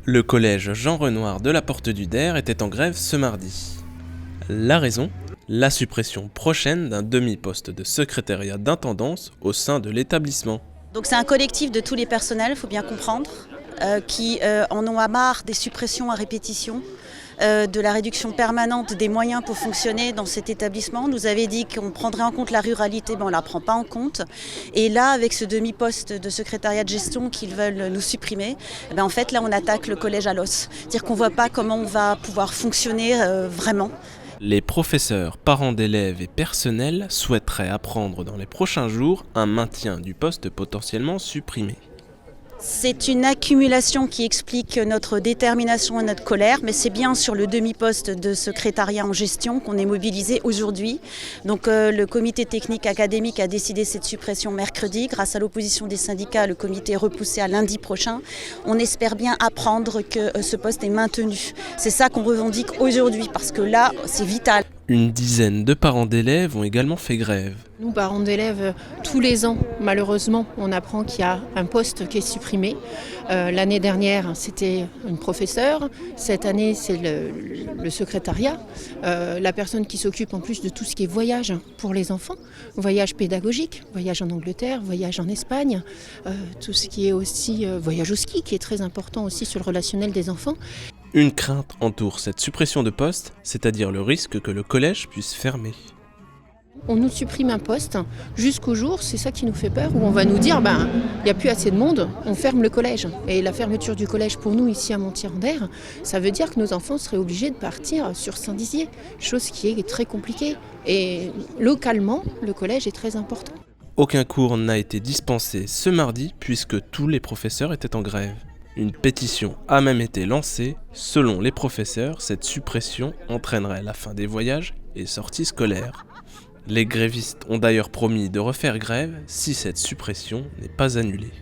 Le collège Jean Renoir de la Porte du Der était en grève ce mardi. La raison ? La suppression prochaine d'un demi-poste de secrétariat d'intendance au sein de l'établissement. Donc c'est un collectif de tous les personnels, il faut bien comprendre, qui en ont marre des suppressions à répétition, de la réduction permanente des moyens pour fonctionner dans cet établissement. On nous avait dit qu'on prendrait en compte la ruralité, mais on ne la prend pas en compte. Et là, avec ce demi-poste de secrétariat de gestion qu'ils veulent nous supprimer, en fait là on attaque le collège à l'os. C'est-à-dire qu'on ne voit pas comment on va pouvoir fonctionner vraiment. Les professeurs, parents d'élèves et personnels souhaiteraient apprendre dans les prochains jours un maintien du poste potentiellement supprimé. C'est une accumulation qui explique notre détermination et notre colère, mais c'est bien sur le demi-poste de secrétariat en gestion qu'on est mobilisé aujourd'hui. Donc le comité technique académique a décidé cette suppression mercredi. Grâce à l'opposition des syndicats, le comité est repoussé à lundi prochain. On espère bien apprendre que ce poste est maintenu. C'est ça qu'on revendique aujourd'hui, parce que là, c'est vital. Une dizaine de parents d'élèves ont également fait grève. Nous, parents d'élèves, tous les ans, malheureusement, on apprend qu'il y a un poste qui est supprimé. L'année dernière, c'était une professeure. Cette année, c'est le secrétariat. La personne qui s'occupe en plus de tout ce qui est voyage pour les enfants, voyage pédagogique, voyage en Angleterre, voyage en Espagne, tout ce qui est aussi voyage au ski, qui est très important aussi sur le relationnel des enfants. Une crainte entoure cette suppression de poste, c'est-à-dire le risque que le collège puisse fermer. On nous supprime un poste jusqu'au jour, c'est ça qui nous fait peur, où on va nous dire il n'y a plus assez de monde, on ferme le collège. Et la fermeture du collège pour nous ici à Montier-en-Der, ça veut dire que nos enfants seraient obligés de partir sur Saint-Dizier, chose qui est très compliquée. Et localement, le collège est très important. Aucun cours n'a été dispensé ce mardi puisque tous les professeurs étaient en grève. Une pétition a même été lancée. Selon les professeurs, cette suppression entraînerait la fin des voyages et sorties scolaires. Les grévistes ont d'ailleurs promis de refaire grève si cette suppression n'est pas annulée.